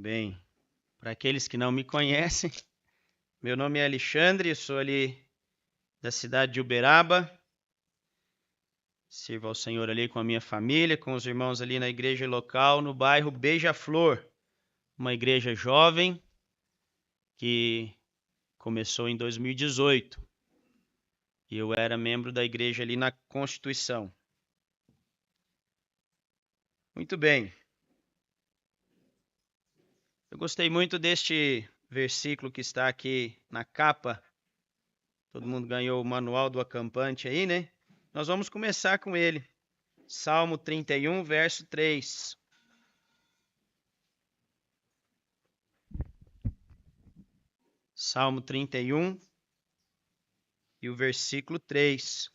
Bem, para aqueles que não me conhecem, meu nome é Alexandre, eu sou ali da cidade de Uberaba. Sirvo ao Senhor ali com a minha família, com os irmãos ali na igreja local, no bairro Beija-Flor, uma igreja jovem que começou em 2018. E eu era membro da igreja ali na Constituição. Muito bem. Eu gostei muito deste versículo que está aqui na capa. Todo mundo ganhou o manual do acampante aí, né? Nós vamos começar com ele. Salmo 31, verso 3. Salmo 31 e o versículo 3.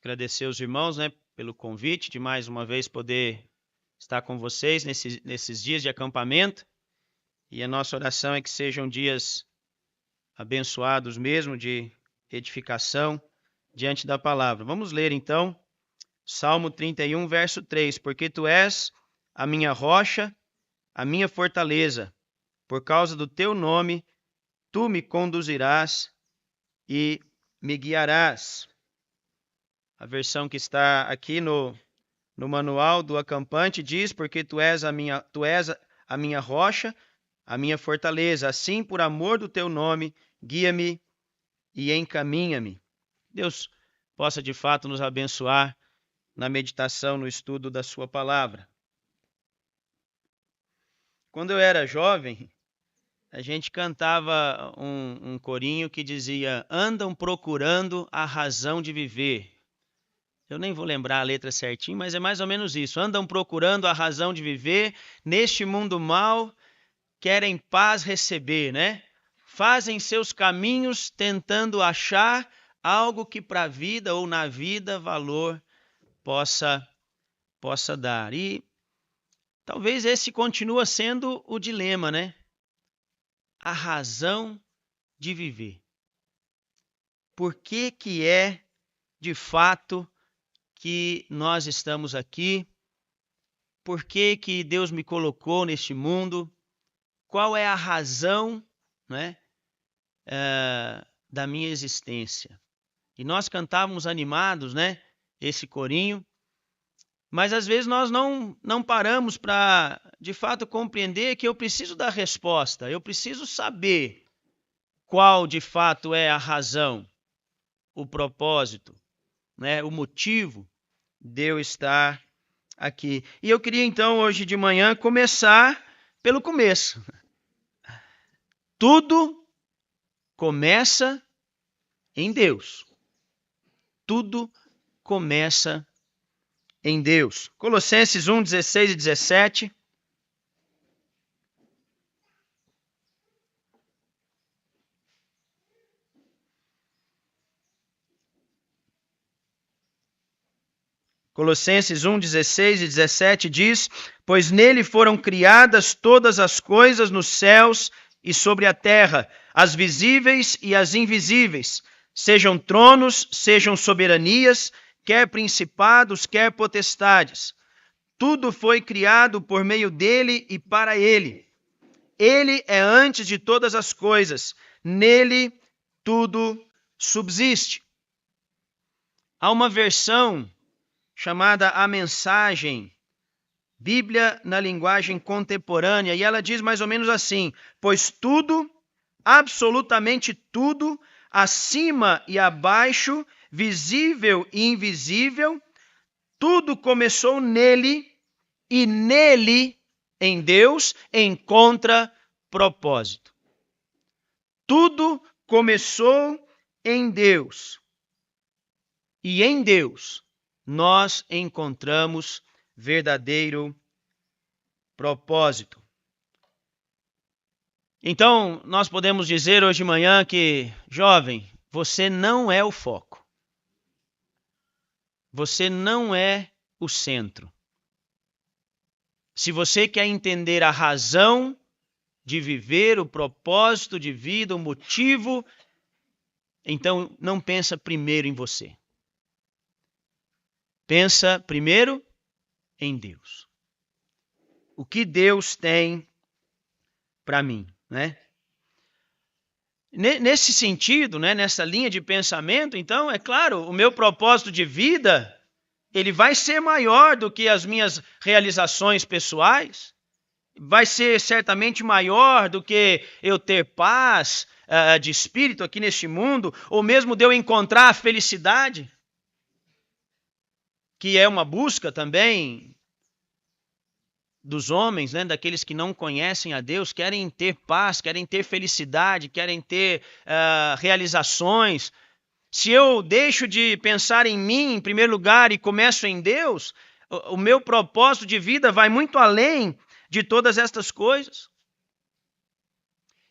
Agradecer aos irmãos, né, pelo convite de mais uma vez poder estar com vocês nesses dias de acampamento. E a nossa oração é que sejam dias abençoados mesmo, de edificação diante da palavra. Vamos ler então, Salmo 31, verso 3. Porque tu és a minha rocha, a minha fortaleza. Por causa do teu nome, tu me conduzirás e me guiarás. A versão que está aqui no manual do acampante diz: porque tu és a minha rocha, a minha fortaleza. Assim, por amor do teu nome, guia-me e encaminha-me. Deus possa de fato nos abençoar na meditação, no estudo da sua palavra. Quando eu era jovem, a gente cantava um corinho que dizia: andam procurando a razão de viver. Eu nem vou lembrar a letra certinho, mas é mais ou menos isso. Andam procurando a razão de viver, neste mundo mau, querem paz receber, né? Fazem seus caminhos tentando achar algo que para a vida ou na vida valor possa dar. E talvez esse continua sendo o dilema, né? A razão de viver. Por que é, de fato, que nós estamos aqui? Por que Deus me colocou neste mundo? Qual é a razão, né, da minha existência? E nós cantávamos animados, né, esse corinho, mas às vezes nós não paramos para, de fato, compreender que eu preciso da resposta, eu preciso saber qual, de fato, é a razão, o propósito, né, o motivo de eu estar aqui. E eu queria, então, hoje de manhã, começar pelo começo. Tudo começa em Deus. Tudo começa em Deus. Colossenses 1, 16 e 17. Colossenses 1, 16 e 17 diz: pois nele foram criadas todas as coisas nos céus e sobre a terra, as visíveis e as invisíveis, sejam tronos, sejam soberanias, quer principados, quer potestades. Tudo foi criado por meio dele e para ele. Ele é antes de todas as coisas, nele tudo subsiste. Há uma versão chamada A Mensagem, Bíblia na linguagem contemporânea, e ela diz mais ou menos assim: pois tudo, absolutamente tudo, acima e abaixo, visível e invisível, tudo começou nele, e nele, em Deus, encontra propósito. Tudo começou em Deus, e em Deus nós encontramos verdadeiro propósito. Então, nós podemos dizer hoje de manhã que, jovem, você não é o foco. Você não é o centro. Se você quer entender a razão de viver, o propósito de vida, o motivo, então não pensa primeiro em você. Pensa primeiro em Deus. O que Deus tem para mim, né? Nesse sentido, né, nessa linha de pensamento, então, é claro, o meu propósito de vida, ele vai ser maior do que as minhas realizações pessoais, vai ser certamente maior do que eu ter paz de espírito aqui neste mundo, ou mesmo de eu encontrar a felicidade, que é uma busca também dos homens, né, daqueles que não conhecem a Deus, querem ter paz, querem ter felicidade, querem ter realizações. Se eu deixo de pensar em mim em primeiro lugar e começo em Deus, o meu propósito de vida vai muito além de todas estas coisas.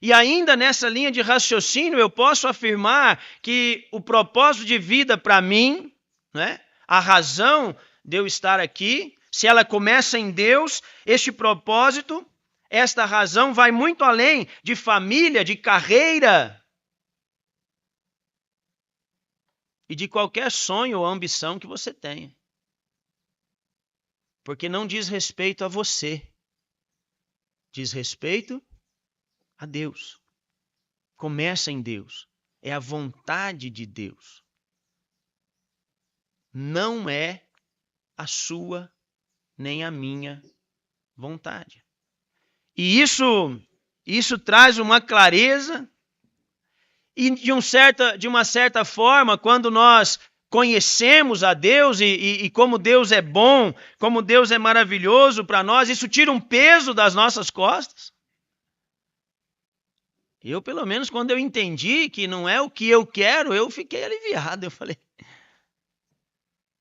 E ainda nessa linha de raciocínio, eu posso afirmar que o propósito de vida para mim, né, a razão de eu estar aqui, se ela começa em Deus, este propósito, esta razão vai muito além de família, de carreira e de qualquer sonho ou ambição que você tenha. Porque não diz respeito a você, diz respeito a Deus. Começa em Deus, é a vontade de Deus. Não é a sua nem a minha vontade. E isso traz uma clareza e de uma certa forma, quando nós conhecemos a Deus e como Deus é bom, como Deus é maravilhoso para nós, isso tira um peso das nossas costas. Eu, pelo menos, quando eu entendi que não é o que eu quero, eu fiquei aliviado. Eu falei,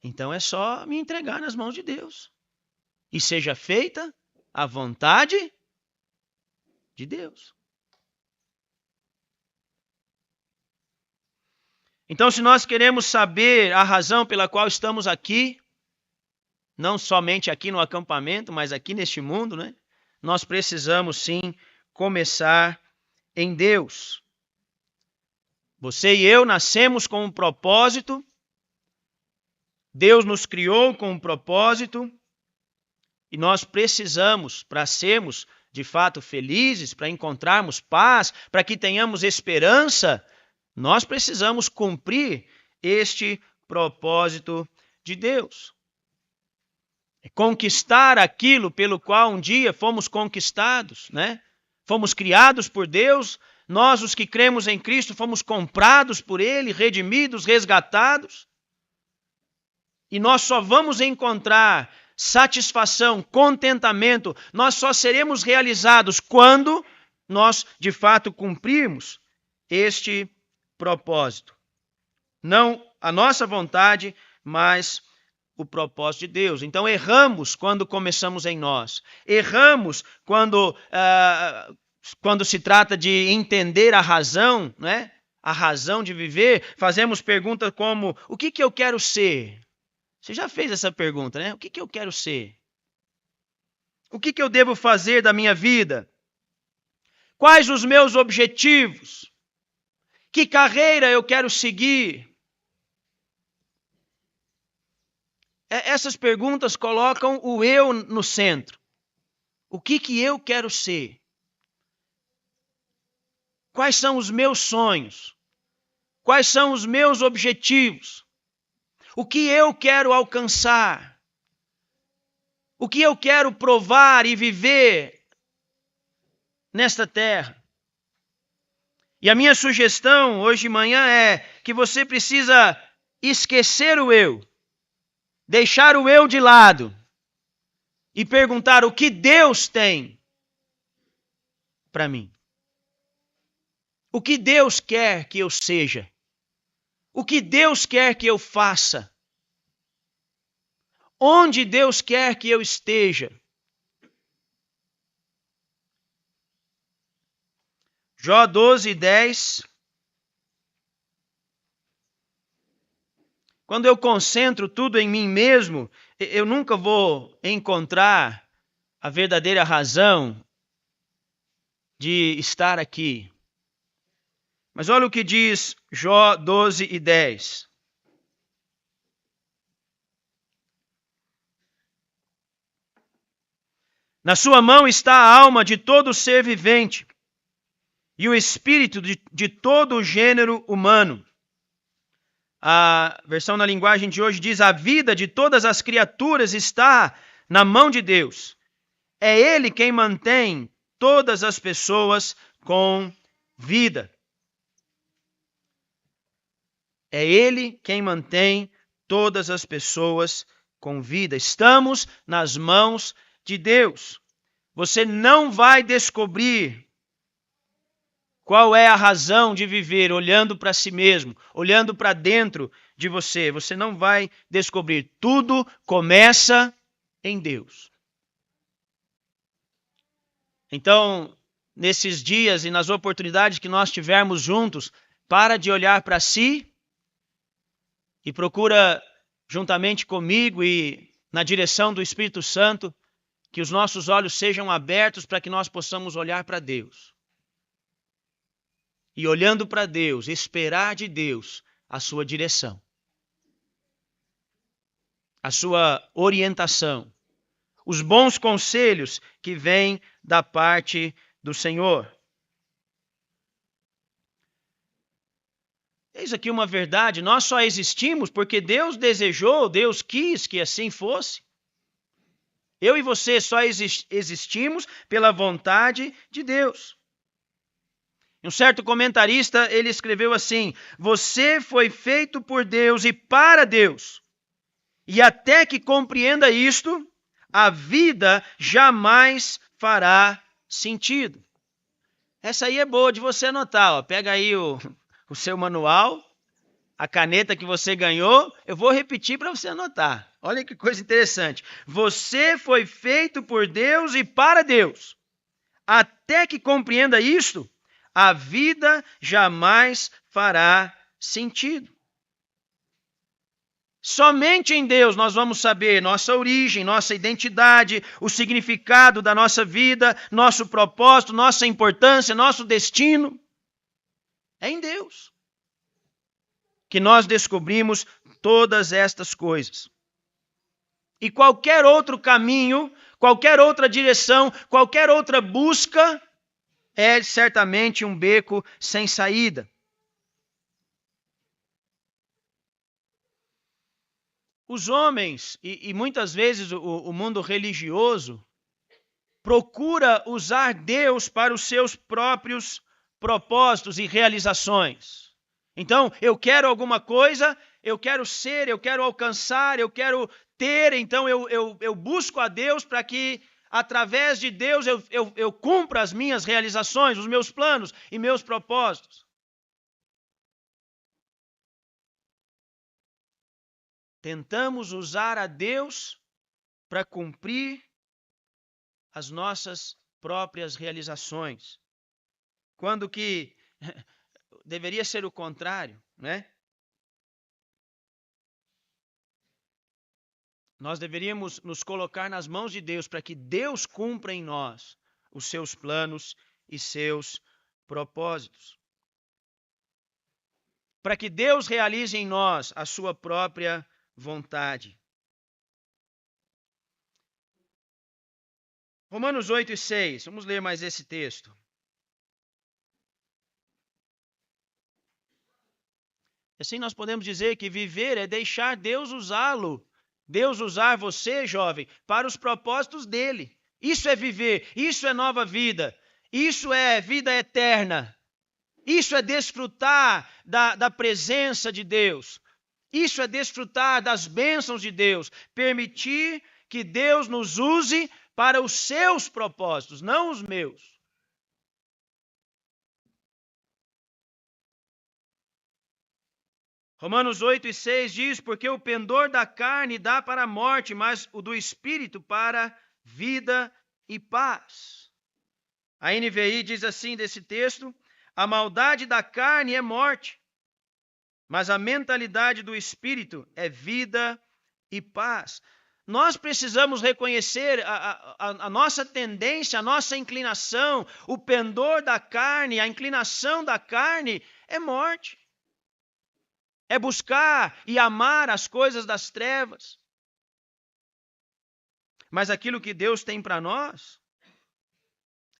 então é só me entregar nas mãos de Deus. E seja feita a vontade de Deus. Então, se nós queremos saber a razão pela qual estamos aqui, não somente aqui no acampamento, mas aqui neste mundo, né? Nós precisamos sim começar em Deus. Você e eu nascemos com um propósito, Deus nos criou com um propósito, e nós precisamos, para sermos de fato felizes, para encontrarmos paz, para que tenhamos esperança, nós precisamos cumprir este propósito de Deus. É conquistar aquilo pelo qual um dia fomos conquistados, né? Fomos criados por Deus, nós os que cremos em Cristo fomos comprados por Ele, redimidos, resgatados. E nós só vamos encontrar satisfação, contentamento, nós só seremos realizados quando nós de fato cumprirmos este propósito. Não a nossa vontade, mas o propósito de Deus. Então erramos quando começamos em nós. Erramos quando se trata de entender a razão, né? A razão de viver. Fazemos perguntas como, o que eu quero ser? Você já fez essa pergunta, né? O que eu quero ser? O que eu devo fazer da minha vida? Quais os meus objetivos? Que carreira eu quero seguir? Essas perguntas colocam o eu no centro. O que eu quero ser? Quais são os meus sonhos? Quais são os meus objetivos? O que eu quero alcançar? O que eu quero provar e viver nesta terra? E a minha sugestão hoje de manhã é que você precisa esquecer o eu, deixar o eu de lado e perguntar o que Deus tem para mim. O que Deus quer que eu seja? O que Deus quer que eu faça? Onde Deus quer que eu esteja? Jó 12:10. Quando eu concentro tudo em mim mesmo, eu nunca vou encontrar a verdadeira razão de estar aqui. Mas olha o que diz Jó 12:10. Na sua mão está a alma de todo ser vivente e o espírito de todo o gênero humano. A versão na linguagem de hoje diz: a vida de todas as criaturas está na mão de Deus. É Ele quem mantém todas as pessoas com vida. É Ele quem mantém todas as pessoas com vida. Estamos nas mãos de Deus. Você não vai descobrir qual é a razão de viver olhando para si mesmo, olhando para dentro de você. Você não vai descobrir. Tudo começa em Deus. Então, nesses dias e nas oportunidades que nós tivermos juntos, para de olhar para si e procura, juntamente comigo e na direção do Espírito Santo, que os nossos olhos sejam abertos para que nós possamos olhar para Deus. E olhando para Deus, esperar de Deus a sua direção, a sua orientação, os bons conselhos que vêm da parte do Senhor. Eis aqui uma verdade: nós só existimos porque Deus desejou, Deus quis que assim fosse. Eu e você só existimos pela vontade de Deus. Um certo comentarista, ele escreveu assim: você foi feito por Deus e para Deus. E até que compreenda isto, a vida jamais fará sentido. Essa aí é boa de você anotar. Ó. Pega aí o seu manual, a caneta que você ganhou. Eu vou repetir para você anotar. Olha que coisa interessante. Você foi feito por Deus e para Deus. Até que compreenda isto, a vida jamais fará sentido. Somente em Deus nós vamos saber nossa origem, nossa identidade, o significado da nossa vida, nosso propósito, nossa importância, nosso destino. É em Deus que nós descobrimos todas estas coisas. E qualquer outro caminho, qualquer outra direção, qualquer outra busca é certamente um beco sem saída. Os homens, e muitas vezes o mundo religioso, procura usar Deus para os seus próprios propósitos e realizações. Então, eu quero alguma coisa, eu quero ser, eu quero alcançar, eu quero ter, então eu busco a Deus para que, através de Deus, eu cumpra as minhas realizações, os meus planos e meus propósitos. Tentamos usar a Deus para cumprir as nossas próprias realizações, quando que deveria ser o contrário, né? Nós deveríamos nos colocar nas mãos de Deus para que Deus cumpra em nós os seus planos e seus propósitos. Para que Deus realize em nós a sua própria vontade. Romanos 8 e 6. Vamos ler mais esse texto. Assim nós podemos dizer que viver é deixar Deus usá-lo. Deus usar você, jovem, para os propósitos dele. Isso é viver, isso é nova vida, isso é vida eterna. Isso é desfrutar da presença de Deus. Isso é desfrutar das bênçãos de Deus. Permitir que Deus nos use para os seus propósitos, não os meus. Romanos 8 e 6 diz: porque o pendor da carne dá para a morte, mas o do espírito para vida e paz. A NVI diz assim desse texto: a maldade da carne é morte, mas a mentalidade do espírito é vida e paz. Nós precisamos reconhecer a nossa tendência, a nossa inclinação, o pendor da carne, a inclinação da carne é morte. É buscar e amar as coisas das trevas. Mas aquilo que Deus tem para nós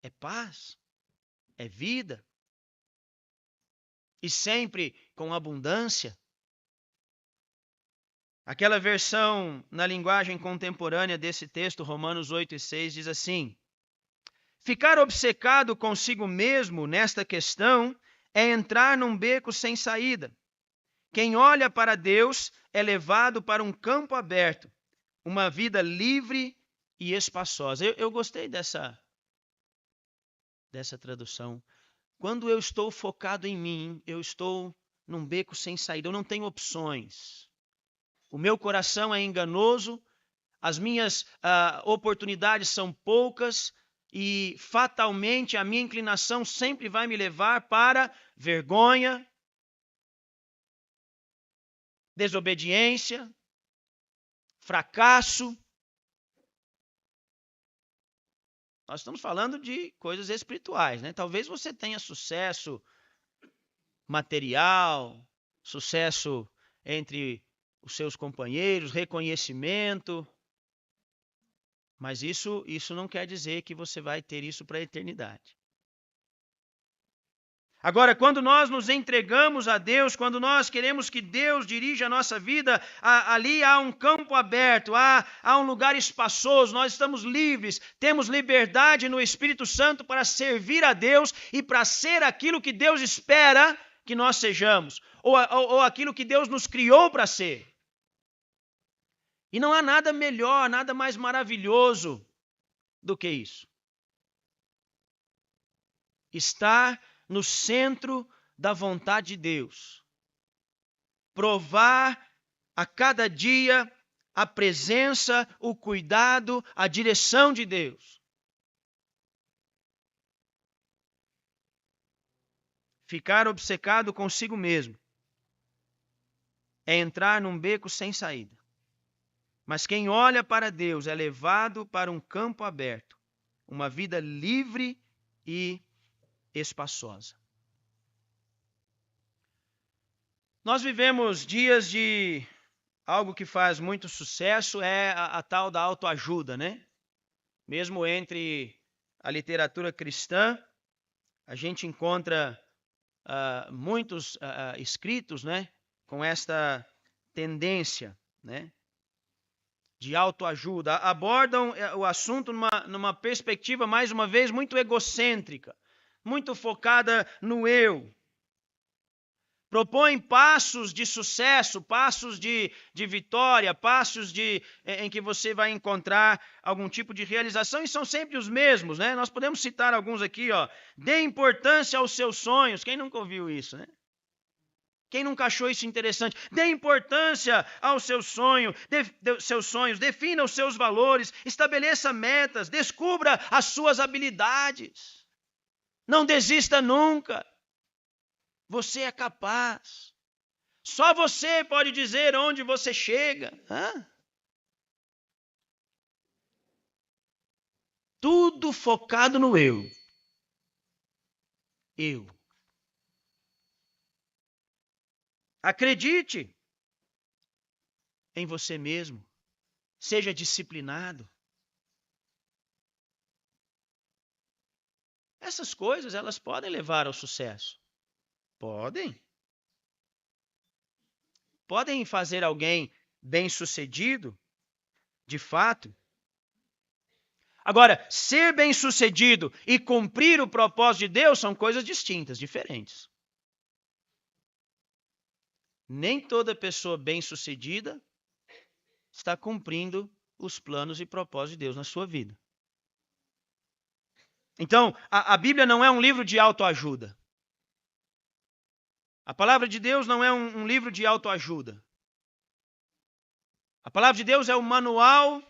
é paz, é vida. E sempre com abundância. Aquela versão na linguagem contemporânea desse texto, Romanos 8:6, diz assim: ficar obcecado consigo mesmo nesta questão é entrar num beco sem saída. Quem olha para Deus é levado para um campo aberto, uma vida livre e espaçosa. Eu gostei dessa tradução. Quando eu estou focado em mim, eu estou num beco sem saída, eu não tenho opções. O meu coração é enganoso, as minhas oportunidades são poucas e fatalmente a minha inclinação sempre vai me levar para vergonha, desobediência, fracasso. Nós estamos falando de coisas espirituais, né? Talvez você tenha sucesso material, sucesso entre os seus companheiros, reconhecimento, mas isso não quer dizer que você vai ter isso para a eternidade. Agora, quando nós nos entregamos a Deus, quando nós queremos que Deus dirija a nossa vida, ali há um campo aberto, há um lugar espaçoso, nós estamos livres, temos liberdade no Espírito Santo para servir a Deus e para ser aquilo que Deus espera que nós sejamos, ou aquilo que Deus nos criou para ser. E não há nada melhor, nada mais maravilhoso do que isso. Estar no centro da vontade de Deus. Provar a cada dia a presença, o cuidado, a direção de Deus. Ficar obcecado consigo mesmo é entrar num beco sem saída. Mas quem olha para Deus é levado para um campo aberto, uma vida livre e espaçosa. Nós vivemos dias de algo que faz muito sucesso, é a tal da autoajuda, né? Mesmo entre a literatura cristã, a gente encontra muitos escritos, né, com esta tendência, né, de autoajuda. Abordam o assunto numa perspectiva, mais uma vez, muito egocêntrica, muito focada no eu. Propõem passos de sucesso, passos de vitória, passos em que você vai encontrar algum tipo de realização, e são sempre os mesmos, né? Nós podemos citar alguns aqui, ó. Dê importância aos seus sonhos. Quem nunca ouviu isso, né? Quem nunca achou isso interessante? Dê importância aos seus sonhos, defina os seus valores, estabeleça metas, descubra as suas habilidades. Não desista nunca. Você é capaz. Só você pode dizer onde você chega. Tudo focado no eu. Eu. Acredite em você mesmo. Seja disciplinado. Essas coisas, elas podem levar ao sucesso. Podem. Podem fazer alguém bem-sucedido, de fato. Agora, ser bem-sucedido e cumprir o propósito de Deus são coisas distintas, diferentes. Nem toda pessoa bem-sucedida está cumprindo os planos e propósitos de Deus na sua vida. Então, a Bíblia não é um livro de autoajuda. A palavra de Deus não é um livro de autoajuda. A palavra de Deus é o manual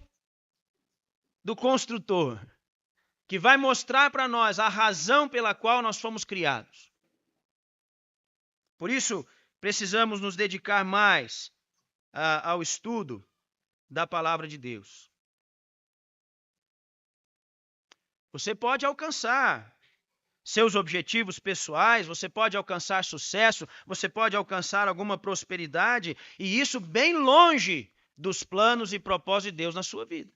do construtor, que vai mostrar para nós a razão pela qual nós fomos criados. Por isso, precisamos nos dedicar mais ao estudo da palavra de Deus. Você pode alcançar seus objetivos pessoais, você pode alcançar sucesso, você pode alcançar alguma prosperidade, e isso bem longe dos planos e propósitos de Deus na sua vida.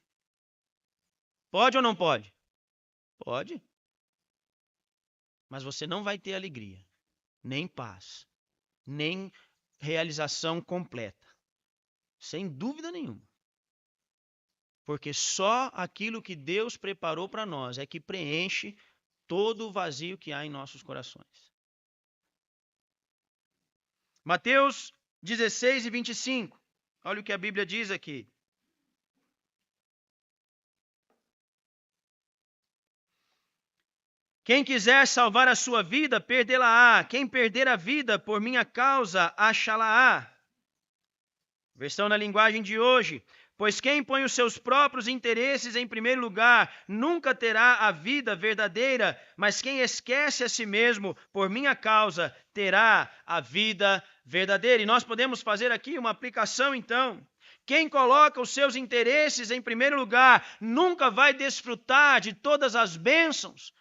Pode ou não pode? Pode. Mas você não vai ter alegria, nem paz, nem realização completa. Sem dúvida nenhuma. Porque só aquilo que Deus preparou para nós é que preenche todo o vazio que há em nossos corações. Mateus 16 e 25. Olha o que a Bíblia diz aqui. Quem quiser salvar a sua vida, perdê-la-á. Quem perder a vida por minha causa, achá-la-á. Versão na linguagem de hoje. Pois quem põe os seus próprios interesses em primeiro lugar, nunca terá a vida verdadeira, mas quem esquece a si mesmo, por minha causa, terá a vida verdadeira. E nós podemos fazer aqui uma aplicação, então. Quem coloca os seus interesses em primeiro lugar, nunca vai desfrutar de todas as bênçãos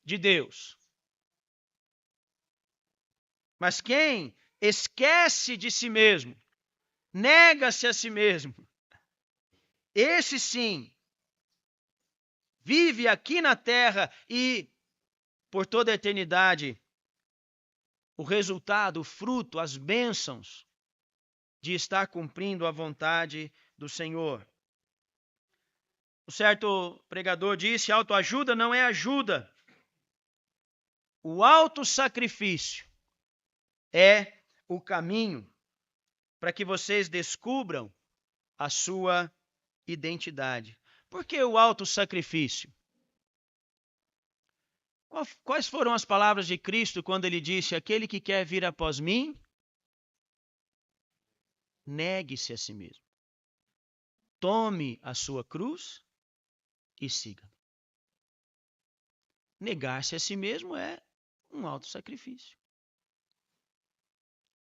de Deus. Mas quem esquece de si mesmo, nega-se a si mesmo, esse sim vive aqui na terra e por toda a eternidade o resultado, o fruto, as bênçãos de estar cumprindo a vontade do Senhor. Um certo pregador disse: autoajuda não é ajuda. O autossacrifício é o caminho para que vocês descubram a sua identidade. Por que o autossacrifício? Quais foram as palavras de Cristo quando ele disse: aquele que quer vir após mim, negue-se a si mesmo. Tome a sua cruz e siga. Negar-se a si mesmo é um autossacrifício.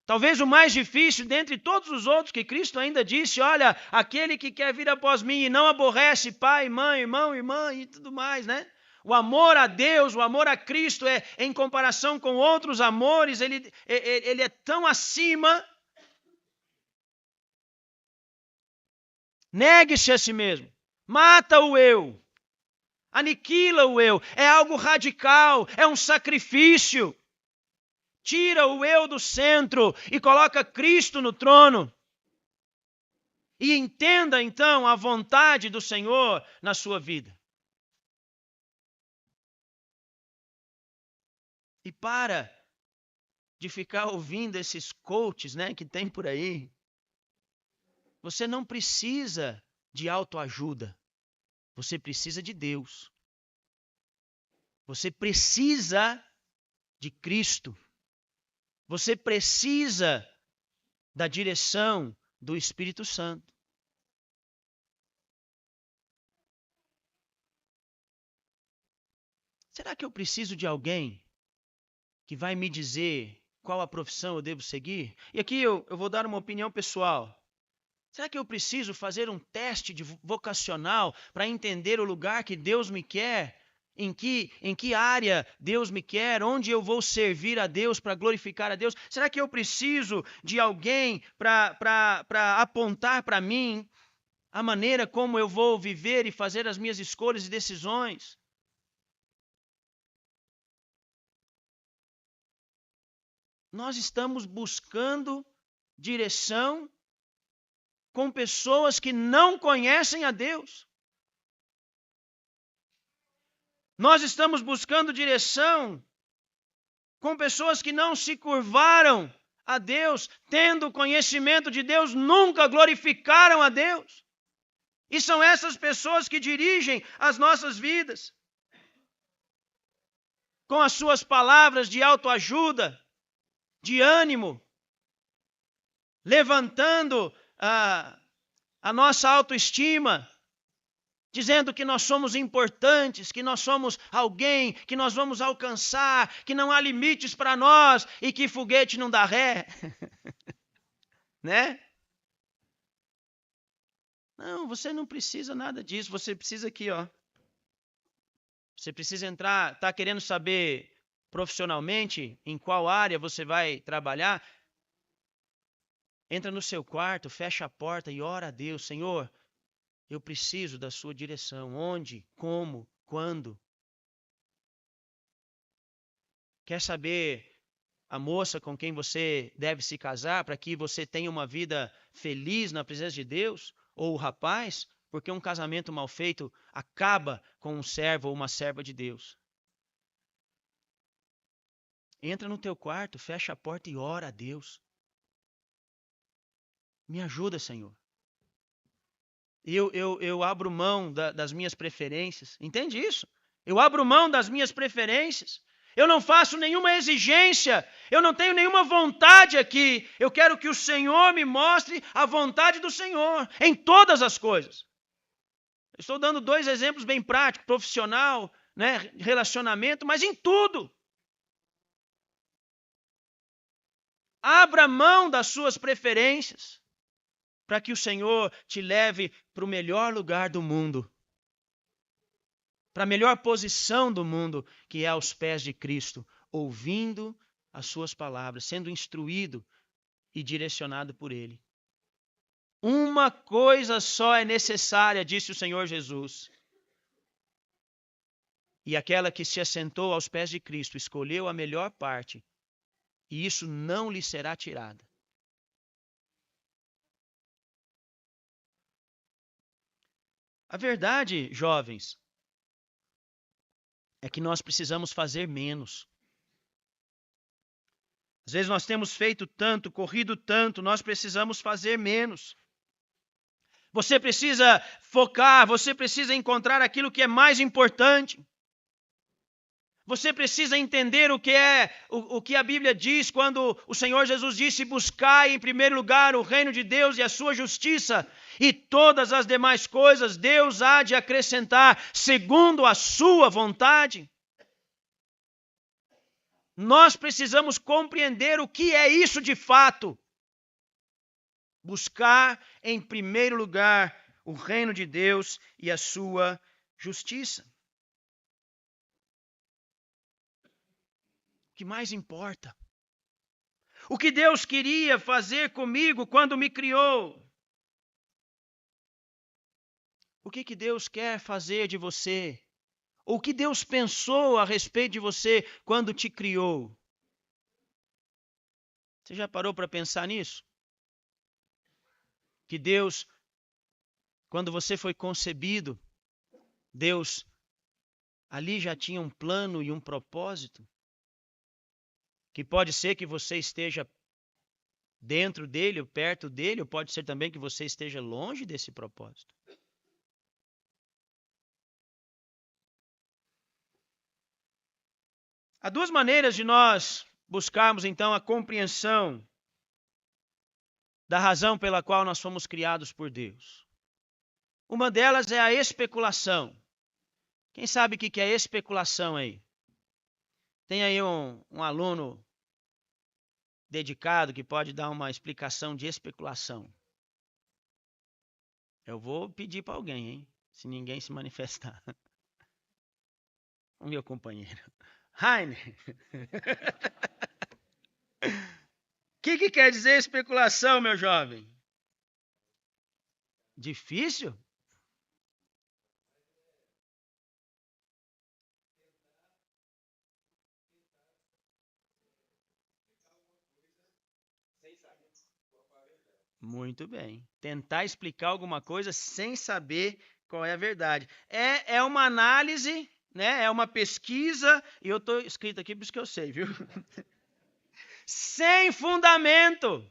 Talvez o mais difícil dentre todos os outros, que Cristo ainda disse: olha, aquele que quer vir após mim e não aborrece pai, mãe, irmão, irmã e tudo mais, né? O amor a Deus, o amor a Cristo, em comparação com outros amores, ele é tão acima. Negue-se a si mesmo. Mata o eu. Aniquila o eu. É algo radical, é um sacrifício. Tira o eu do centro e coloca Cristo no trono. E entenda então a vontade do Senhor na sua vida. E para de ficar ouvindo esses coaches, né, que tem por aí. Você não precisa de autoajuda. Você precisa de Deus. Você precisa de Cristo. Você precisa da direção do Espírito Santo. Será que eu preciso de alguém que vai me dizer qual a profissão eu devo seguir? E aqui eu vou dar uma opinião pessoal. Será que eu preciso fazer um teste vocacional para entender o lugar que Deus me quer? Em que área Deus me quer? Onde eu vou servir a Deus para glorificar a Deus? Será que eu preciso de alguém para apontar para mim a maneira como eu vou viver e fazer as minhas escolhas e decisões? Nós estamos buscando direção com pessoas que não conhecem a Deus. Nós estamos buscando direção com pessoas que não se curvaram a Deus, tendo conhecimento de Deus, nunca glorificaram a Deus. E são essas pessoas que dirigem as nossas vidas. Com as suas palavras de autoajuda, de ânimo, levantando a nossa autoestima, dizendo que nós somos importantes, que nós somos alguém, que nós vamos alcançar, que não há limites para nós e que foguete não dá ré. Né? Não, você não precisa nada disso. Você precisa aqui, ó. Você precisa entrar, está querendo saber profissionalmente em qual área você vai trabalhar? Entra no seu quarto, fecha a porta e ora a Deus: Senhor, eu preciso da sua direção. Onde, como, quando? Quer saber a moça com quem você deve se casar para que você tenha uma vida feliz na presença de Deus? Ou o rapaz? Porque um casamento mal feito acaba com um servo ou uma serva de Deus. Entra no teu quarto, fecha a porta e ora a Deus. Me ajuda, Senhor. Eu abro mão das minhas preferências. Entende isso? Eu abro mão das minhas preferências. Eu não faço nenhuma exigência. Eu não tenho nenhuma vontade aqui. Eu quero que o Senhor me mostre a vontade do Senhor em todas as coisas. Eu estou dando 2 exemplos bem práticos, profissional, né, relacionamento, mas em tudo. Abra mão das suas preferências para que o Senhor te leve para o melhor lugar do mundo, para a melhor posição do mundo, que é aos pés de Cristo, ouvindo as suas palavras, sendo instruído e direcionado por Ele. Uma coisa só é necessária, disse o Senhor Jesus. E aquela que se assentou aos pés de Cristo escolheu a melhor parte, e isso não lhe será tirado. A verdade, jovens, é que nós precisamos fazer menos. Às vezes nós temos feito tanto, corrido tanto, nós precisamos fazer menos. Você precisa focar, você precisa encontrar aquilo que é mais importante. Você precisa entender o que a Bíblia diz quando o Senhor Jesus disse: buscai em primeiro lugar o reino de Deus e a sua justiça, e todas as demais coisas Deus há de acrescentar segundo a sua vontade. Nós precisamos compreender o que é isso de fato. Buscar em primeiro lugar o reino de Deus e a sua justiça. O que mais importa? O que Deus queria fazer comigo quando me criou? O que Deus quer fazer de você? O que Deus pensou a respeito de você quando te criou? Você já parou para pensar nisso? Que Deus, quando você foi concebido, Deus ali já tinha um plano e um propósito? Que pode ser que você esteja dentro dele, ou perto dele, ou pode ser também que você esteja longe desse propósito. Há 2 maneiras de nós buscarmos, então, a compreensão da razão pela qual nós fomos criados por Deus. Uma delas é a especulação. Quem sabe o que é especulação aí? Tem aí um aluno dedicado que pode dar uma explicação de especulação. Eu vou pedir para alguém, hein? Se ninguém se manifestar. O meu companheiro. Heine. O que quer dizer especulação, meu jovem? Difícil? Muito bem. Tentar explicar alguma coisa sem saber qual é a verdade. É uma análise, né? É uma pesquisa, e eu estou escrito aqui por isso que eu sei, viu? Sem fundamento.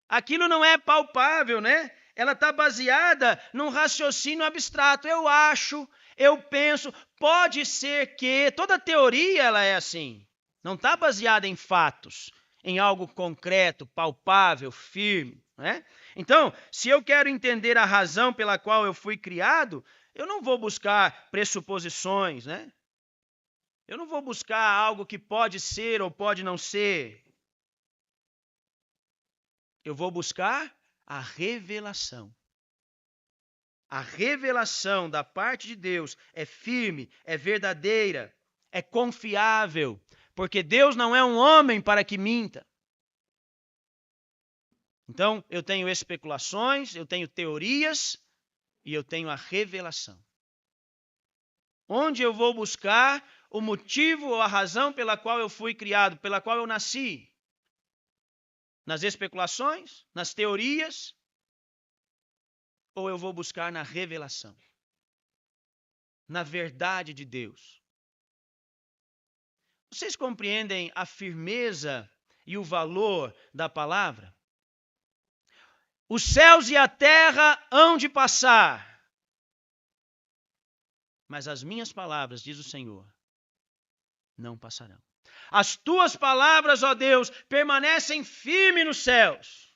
Aquilo não é palpável, né? Ela está baseada num raciocínio abstrato. Eu acho, eu penso, pode ser que... Toda teoria ela é assim. Não está baseada em fatos, em algo concreto, palpável, firme. Né? Então, se eu quero entender a razão pela qual eu fui criado, eu não vou buscar pressuposições, né? Eu não vou buscar algo que pode ser ou pode não ser. Eu vou buscar a revelação. A revelação da parte de Deus é firme, é verdadeira, é confiável, porque Deus não é um homem para que minta. Então, eu tenho especulações, eu tenho teorias, e eu tenho a revelação. Onde eu vou buscar o motivo ou a razão pela qual eu fui criado, pela qual eu nasci? Nas especulações? Nas teorias? Ou eu vou buscar na revelação? Na verdade de Deus? Vocês compreendem a firmeza e o valor da palavra? Os céus e a terra hão de passar, mas as minhas palavras, diz o Senhor, não passarão. As tuas palavras, ó Deus, permanecem firmes nos céus.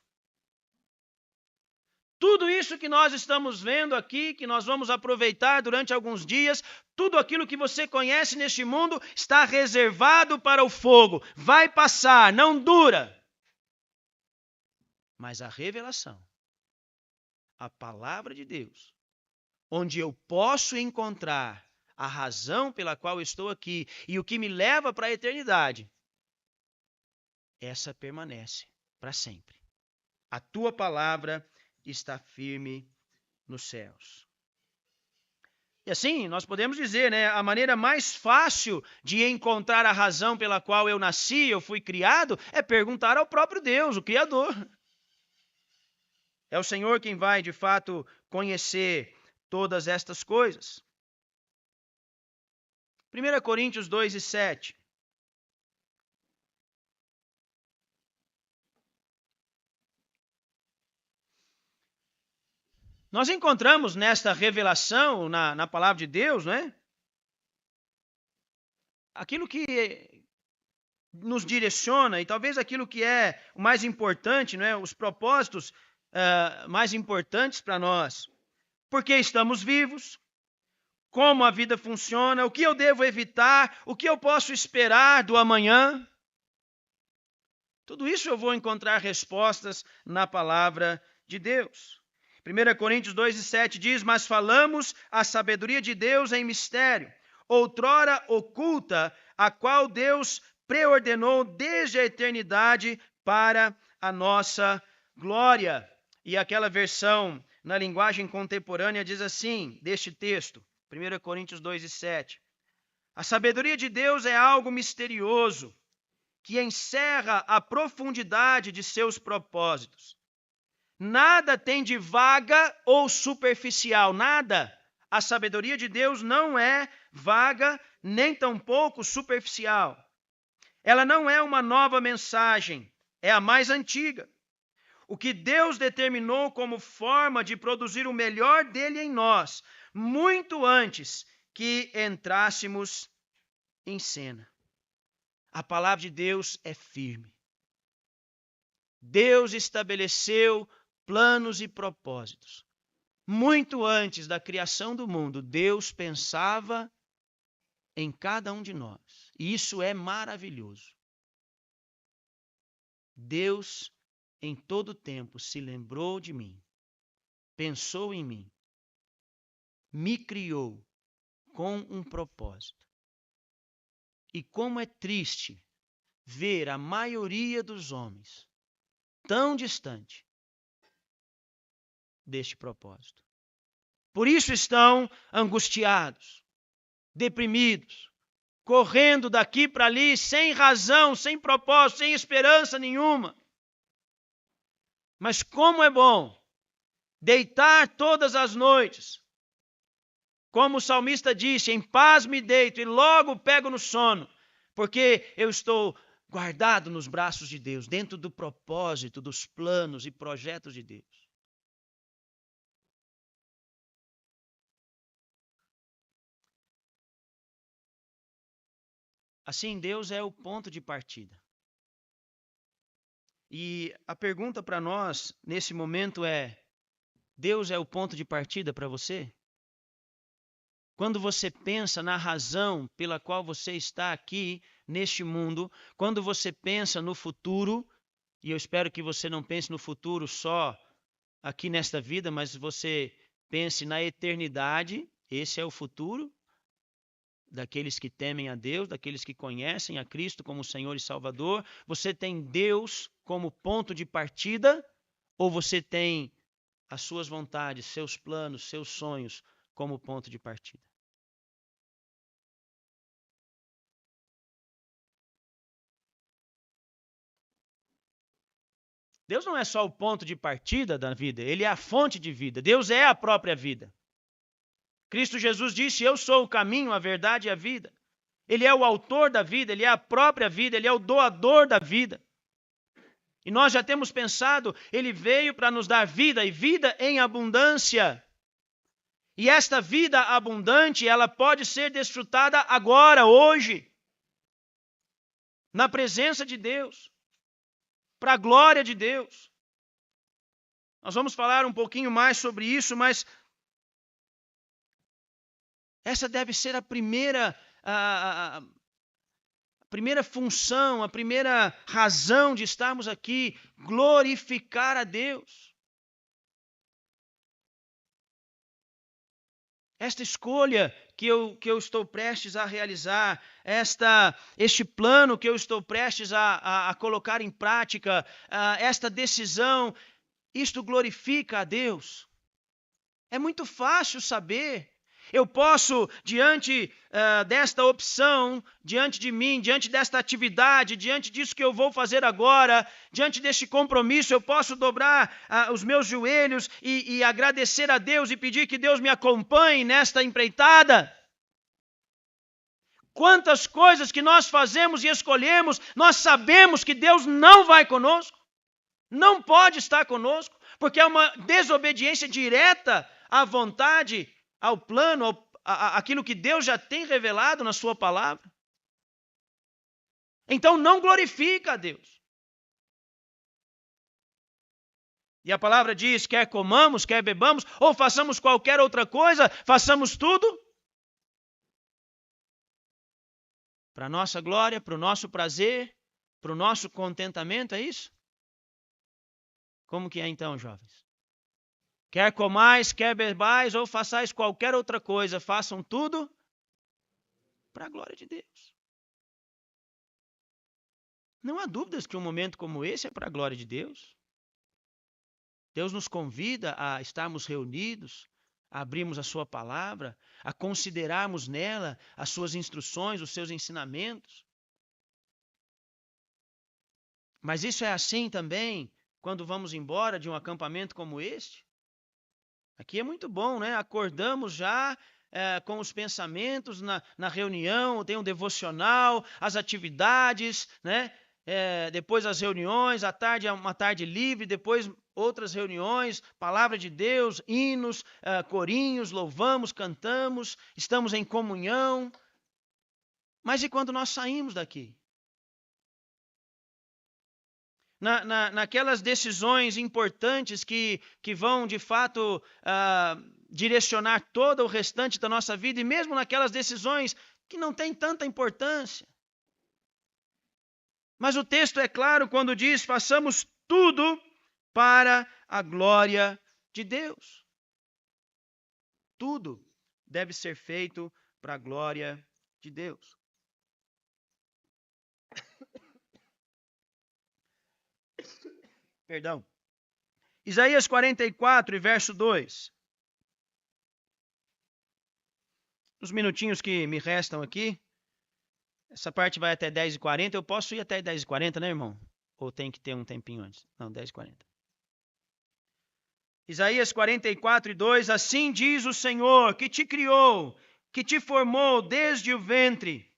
Tudo isso que nós estamos vendo aqui, que nós vamos aproveitar durante alguns dias, tudo aquilo que você conhece neste mundo está reservado para o fogo. Vai passar, não dura. Mas a revelação, a palavra de Deus, onde eu posso encontrar a razão pela qual estou aqui e o que me leva para a eternidade, essa permanece para sempre. A tua palavra está firme nos céus. E assim, nós podemos dizer, né, a maneira mais fácil de encontrar a razão pela qual eu nasci, eu fui criado, é perguntar ao próprio Deus, o Criador. É o Senhor quem vai, de fato, conhecer todas estas coisas. 1 Coríntios 2:7. Nós encontramos nesta revelação, na palavra de Deus, não é? Aquilo que nos direciona e talvez aquilo que é o mais importante, não é? Os propósitos mais importantes para nós. Por que estamos vivos? Como a vida funciona? O que eu devo evitar? O que eu posso esperar do amanhã? Tudo isso eu vou encontrar respostas na palavra de Deus. 1 Coríntios 2:7 diz: mas falamos a sabedoria de Deus em mistério, outrora oculta, a qual Deus preordenou desde a eternidade para a nossa glória. E aquela versão na linguagem contemporânea diz assim, deste texto, 1 Coríntios 2:7. A sabedoria de Deus é algo misterioso, que encerra a profundidade de seus propósitos. Nada tem de vaga ou superficial, nada. A sabedoria de Deus não é vaga, nem tampouco superficial. Ela não é uma nova mensagem, é a mais antiga. O que Deus determinou como forma de produzir o melhor dele em nós, muito antes que entrássemos em cena. A palavra de Deus é firme. Deus estabeleceu planos e propósitos. Muito antes da criação do mundo, Deus pensava em cada um de nós. E isso é maravilhoso. Deus, em todo tempo, se lembrou de mim, pensou em mim, me criou com um propósito. E como é triste ver a maioria dos homens tão distante deste propósito. Por isso estão angustiados, deprimidos, correndo daqui para ali sem razão, sem propósito, sem esperança nenhuma. Mas como é bom deitar todas as noites, como o salmista disse, em paz me deito e logo pego no sono, porque eu estou guardado nos braços de Deus, dentro do propósito, dos planos e projetos de Deus. Assim, Deus é o ponto de partida. E a pergunta para nós, nesse momento, é: Deus é o ponto de partida para você? Quando você pensa na razão pela qual você está aqui neste mundo, quando você pensa no futuro, e eu espero que você não pense no futuro só aqui nesta vida, mas você pense na eternidade, esse é o futuro daqueles que temem a Deus, daqueles que conhecem a Cristo como Senhor e Salvador. Você tem Deus como ponto de partida ou você tem as suas vontades, seus planos, seus sonhos como ponto de partida. Deus não é só o ponto de partida da vida, ele é a fonte de vida. Deus é a própria vida. Cristo Jesus disse: eu sou o caminho, a verdade e a vida. Ele é o autor da vida, ele é a própria vida, ele é o doador da vida. E nós já temos pensado, ele veio para nos dar vida e vida em abundância. E esta vida abundante, ela pode ser desfrutada agora, hoje, na presença de Deus, para a glória de Deus. Nós vamos falar um pouquinho mais sobre isso, mas essa deve ser a primeira função, a primeira razão de estarmos aqui, glorificar a Deus. Esta escolha que eu estou prestes a realizar, este plano que eu estou prestes a colocar em prática, esta decisão, isto glorifica a Deus. É muito fácil saber. Eu posso, diante desta opção, diante de mim, diante desta atividade, diante disso que eu vou fazer agora, diante deste compromisso, eu posso dobrar os meus joelhos e agradecer a Deus e pedir que Deus me acompanhe nesta empreitada. Quantas coisas que nós fazemos e escolhemos, nós sabemos que Deus não vai conosco, não pode estar conosco, porque é uma desobediência direta à vontade, ao plano, aquilo que Deus já tem revelado na sua palavra. Então não glorifica a Deus. E a palavra diz, quer comamos, quer bebamos, ou façamos qualquer outra coisa, façamos tudo para a nossa glória, para o nosso prazer, para o nosso contentamento, é isso? Como que é então, jovens? Quer comais, quer bebais, ou façais qualquer outra coisa, façam tudo para a glória de Deus. Não há dúvidas que um momento como esse é para a glória de Deus. Deus nos convida a estarmos reunidos, a abrirmos a sua palavra, a considerarmos nela as suas instruções, os seus ensinamentos. Mas isso é assim também quando vamos embora de um acampamento como este? Aqui é muito bom, né? Acordamos já com os pensamentos na reunião, tem um devocional, as atividades, né? Depois as reuniões, à tarde é uma tarde livre, depois outras reuniões, palavra de Deus, hinos, corinhos, louvamos, cantamos, estamos em comunhão. Mas e quando nós saímos daqui? Naquelas decisões importantes que vão, de fato, direcionar todo o restante da nossa vida, e mesmo naquelas decisões que não têm tanta importância. Mas o texto é claro quando diz, façamos tudo para a glória de Deus. Tudo deve ser feito para a glória de Deus. Perdão. Isaías 44, verso 2. Os minutinhos que me restam aqui, essa parte vai até 10h40, eu posso ir até 10h40, né, irmão? Ou tem que ter um tempinho antes? Não, 10h40. Isaías 44, 2, assim diz o Senhor, que te criou, que te formou desde o ventre.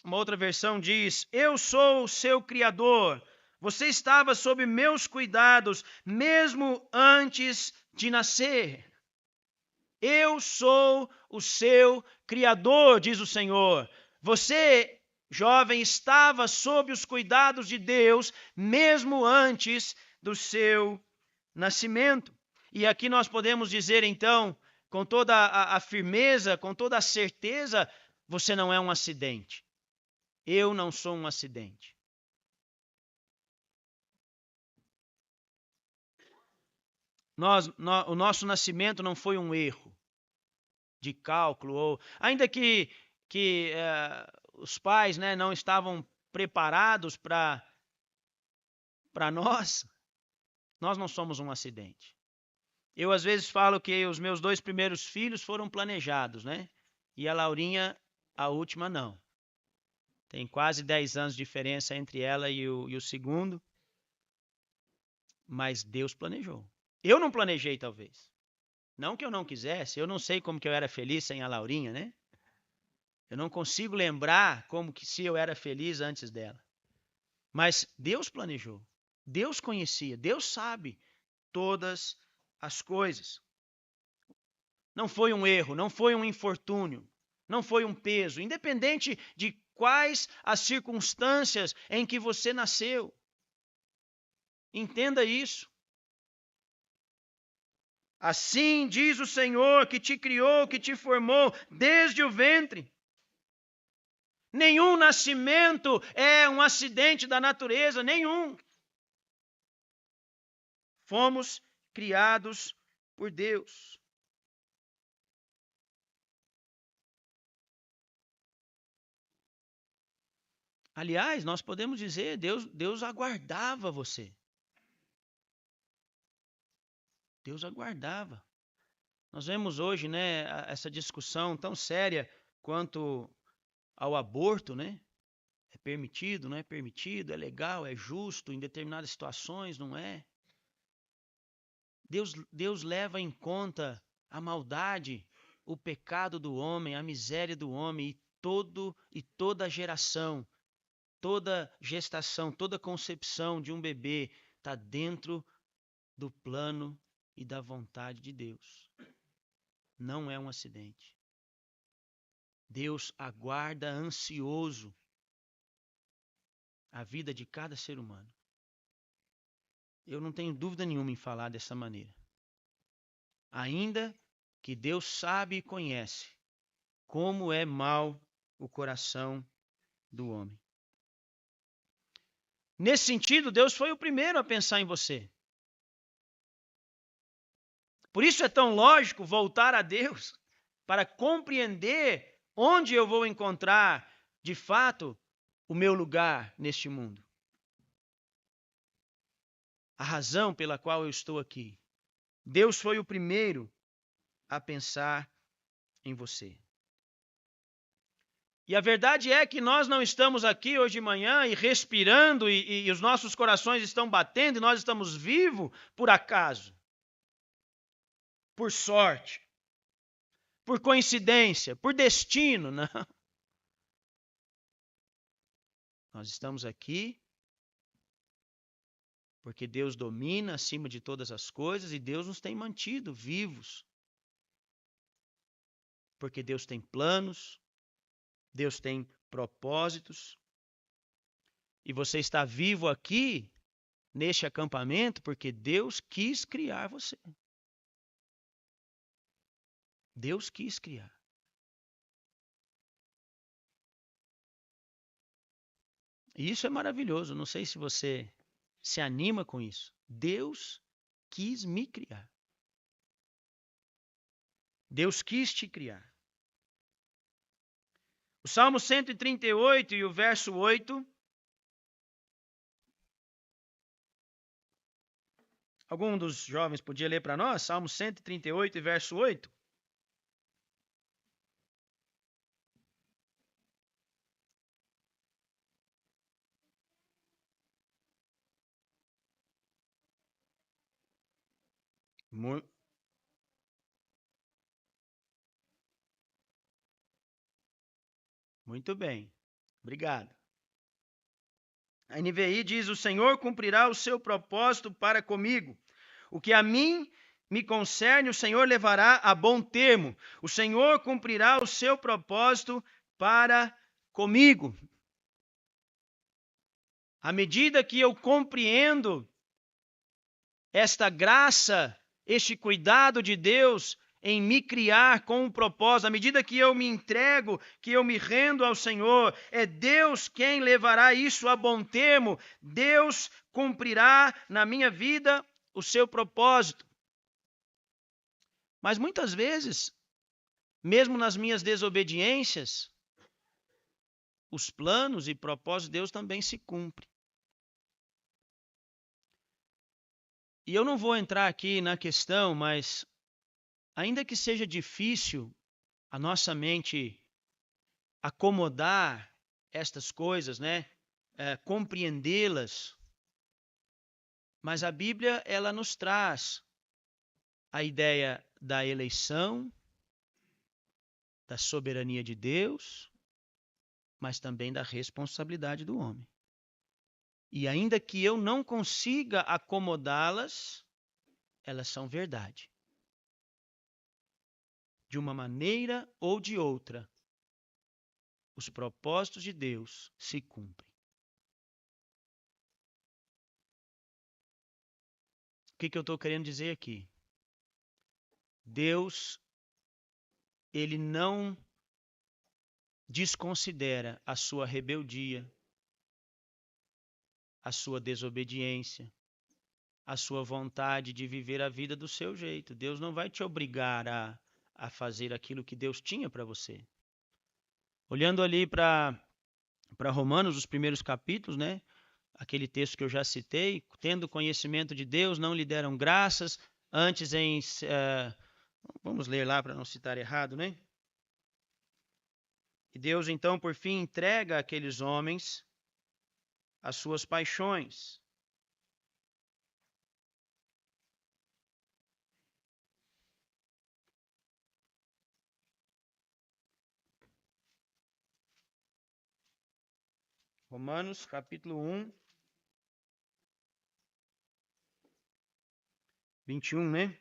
Uma outra versão diz, eu sou o seu Criador, você estava sob meus cuidados, mesmo antes de nascer. Eu sou o seu Criador, diz o Senhor. Você, jovem, estava sob os cuidados de Deus, mesmo antes do seu nascimento. E aqui nós podemos dizer, então, com toda a firmeza, com toda a certeza, você não é um acidente. Eu não sou um acidente. O nosso nascimento não foi um erro de cálculo, ou ainda que os pais, né, não estavam preparados para nós, Nós não somos um acidente. Eu, às vezes, falo que os meus 2 primeiros filhos foram planejados, né? E a Laurinha, a última, não. Tem quase 10 anos de diferença entre ela e o segundo. Mas Deus planejou. Eu não planejei, talvez. Não que eu não quisesse. Eu não sei como que eu era feliz sem a Laurinha, né? Eu não consigo lembrar como que se eu era feliz antes dela. Mas Deus planejou. Deus conhecia. Deus sabe todas as coisas. Não foi um erro, não foi um infortúnio, não foi um peso, independente de quais as circunstâncias em que você nasceu. Entenda isso. Assim diz o Senhor que te criou, que te formou desde o ventre. Nenhum nascimento é um acidente da natureza, nenhum. Fomos criados por Deus. Aliás, nós podemos dizer, Deus aguardava você. Deus aguardava. Nós vemos hoje, né, essa discussão tão séria quanto ao aborto, né? É permitido, não é permitido, é legal, é justo, em determinadas situações, não é? Deus leva em conta a maldade, o pecado do homem, a miséria do homem e toda geração, toda gestação, toda concepção de um bebê está dentro do plano e da vontade de Deus. Não é um acidente. Deus aguarda ansioso a vida de cada ser humano. Eu não tenho dúvida nenhuma em falar dessa maneira. Ainda que Deus sabe e conhece como é mau o coração do homem. Nesse sentido, Deus foi o primeiro a pensar em você. Por isso é tão lógico voltar a Deus para compreender onde eu vou encontrar, de fato, o meu lugar neste mundo. A razão pela qual eu estou aqui. Deus foi o primeiro a pensar em você. E a verdade é que nós não estamos aqui hoje de manhã e respirando e os nossos corações estão batendo e nós estamos vivos por acaso, por sorte, por coincidência, por destino, não. Nós estamos aqui porque Deus domina acima de todas as coisas e Deus nos tem mantido vivos. Porque Deus tem planos, Deus tem propósitos. E você está vivo aqui, neste acampamento, porque Deus quis criar você. Deus quis criar. E isso é maravilhoso. Não sei se você se anima com isso. Deus quis me criar. Deus quis te criar. O Salmo 138 e o verso 8. Algum dos jovens podia ler para nós? Salmo 138 e verso 8. Muito bem. Obrigado. A NVI diz: o Senhor cumprirá o seu propósito para comigo. O que a mim me concerne, o Senhor levará a bom termo. O Senhor cumprirá o seu propósito para comigo. À medida que eu compreendo esta graça, este cuidado de Deus em me criar com um propósito, à medida que eu me entrego, que eu me rendo ao Senhor, é Deus quem levará isso a bom termo. Deus cumprirá na minha vida o seu propósito. Mas muitas vezes, mesmo nas minhas desobediências, os planos e propósitos de Deus também se cumprem. E eu não vou entrar aqui na questão, mas ainda que seja difícil a nossa mente acomodar estas coisas, né? Compreendê-las, mas a Bíblia ela nos traz a ideia da eleição, da soberania de Deus, mas também da responsabilidade do homem. E ainda que eu não consiga acomodá-las, elas são verdade. De uma maneira ou de outra, os propósitos de Deus se cumprem. O que eu estou querendo dizer aqui? Deus, ele não desconsidera a sua rebeldia, a sua desobediência, a sua vontade de viver a vida do seu jeito. Deus não vai te obrigar a fazer aquilo que Deus tinha para você. Olhando ali para Romanos, os primeiros capítulos, né? Aquele texto que eu já citei, tendo conhecimento de Deus, não lhe deram graças, antes vamos ler lá para não citar errado, né? E Deus, então, por fim, entrega àqueles homens as suas paixões. Romanos, capítulo 1, 21, né?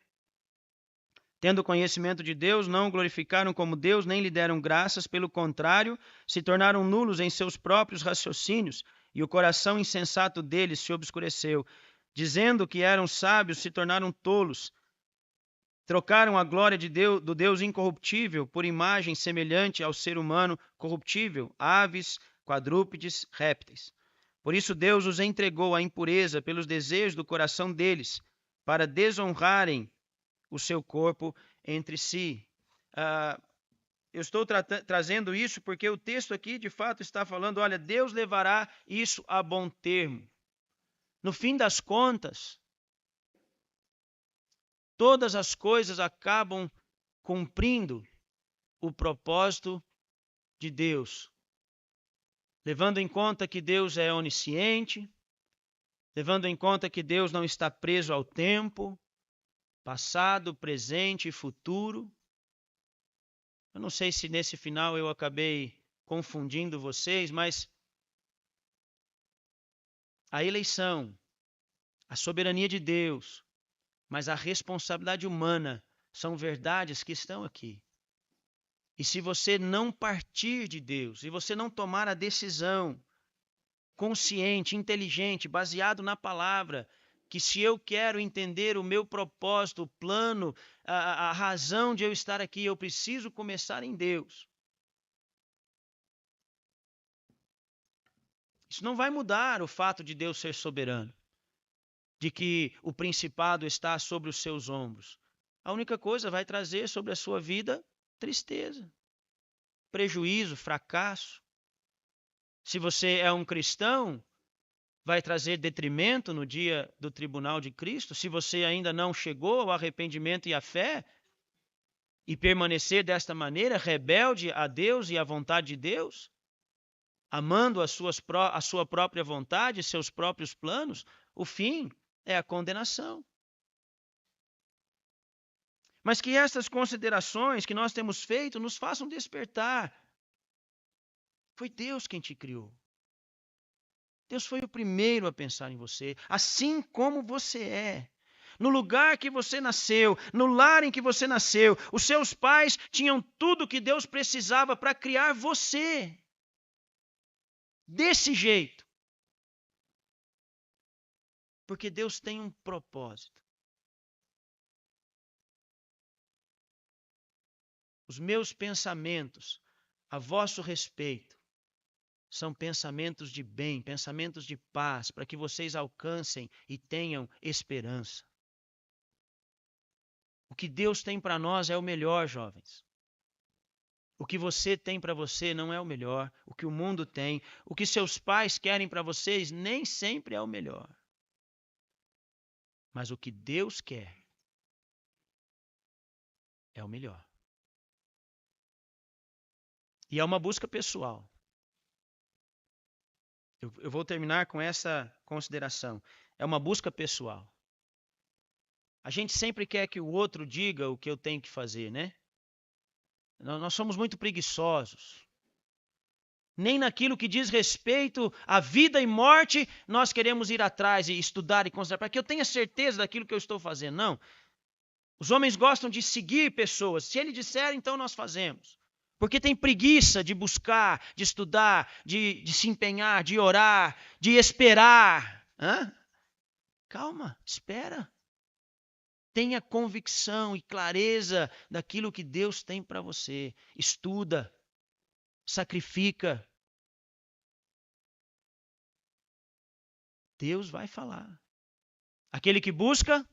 Tendo conhecimento de Deus, não o glorificaram como Deus, nem lhe deram graças, pelo contrário, se tornaram nulos em seus próprios raciocínios, e o coração insensato deles se obscureceu. Dizendo que eram sábios, se tornaram tolos. Trocaram a glória de Deus, do Deus incorruptível por imagem semelhante ao ser humano corruptível, aves, quadrúpedes, répteis. Por isso Deus os entregou à impureza pelos desejos do coração deles, para desonrarem o seu corpo entre si. Eu estou trazendo isso porque o texto aqui, de fato, está falando, olha, Deus levará isso a bom termo. No fim das contas, todas as coisas acabam cumprindo o propósito de Deus. Levando em conta que Deus é onisciente, levando em conta que Deus não está preso ao tempo, passado, presente e futuro. Eu não sei se nesse final eu acabei confundindo vocês, mas a eleição, a soberania de Deus, mas a responsabilidade humana são verdades que estão aqui. E se você não partir de Deus, se você não tomar a decisão consciente, inteligente, baseado na palavra, que se eu quero entender o meu propósito, o plano, a razão de eu estar aqui, eu preciso começar em Deus. Isso não vai mudar o fato de Deus ser soberano, de que o principado está sobre os seus ombros. A única coisa vai trazer sobre a sua vida tristeza, prejuízo, fracasso. Se você é um cristão, vai trazer detrimento no dia do tribunal de Cristo. Se você ainda não chegou ao arrependimento e à fé, e permanecer desta maneira, rebelde a Deus e à vontade de Deus, amando a sua própria vontade, seus próprios planos, o fim é a condenação. Mas que estas considerações que nós temos feito nos façam despertar. Foi Deus quem te criou. Deus foi o primeiro a pensar em você, assim como você é. No lugar que você nasceu, no lar em que você nasceu, os seus pais tinham tudo que Deus precisava para criar você. Desse jeito. Porque Deus tem um propósito. Os meus pensamentos a vosso respeito são pensamentos de bem, pensamentos de paz, para que vocês alcancem e tenham esperança. O que Deus tem para nós é o melhor, jovens. O que você tem para você não é o melhor. O que o mundo tem, o que seus pais querem para vocês nem sempre é o melhor. Mas o que Deus quer é o melhor. E é uma busca pessoal. Eu vou terminar com essa consideração. É uma busca pessoal. A gente sempre quer que o outro diga o que eu tenho que fazer, né? Nós somos muito preguiçosos. Nem naquilo que diz respeito à vida e morte, nós queremos ir atrás e estudar e considerar, para que eu tenha certeza daquilo que eu estou fazendo. Não. Os homens gostam de seguir pessoas. Se ele disser, então nós fazemos. Porque tem preguiça de buscar, de estudar, de se empenhar, de orar, de esperar. Calma, espera. Tenha convicção e clareza daquilo que Deus tem para você. Estuda, sacrifica. Deus vai falar. Aquele que busca...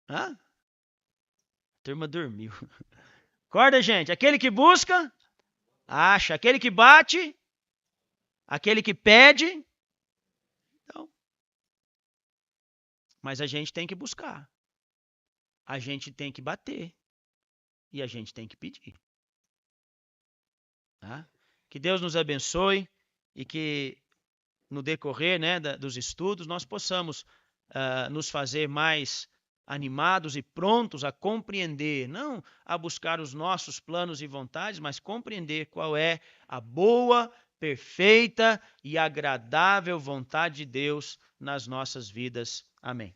A turma dormiu. Acorda, gente. Aquele que busca, acha. Aquele que bate, aquele que pede. Então, mas a gente tem que buscar. A gente tem que bater. E a gente tem que pedir. Tá? Que Deus nos abençoe e que no decorrer, né, dos estudos nós possamos nos fazer mais animados e prontos a compreender, não a buscar os nossos planos e vontades, mas compreender qual é a boa, perfeita e agradável vontade de Deus nas nossas vidas. Amém.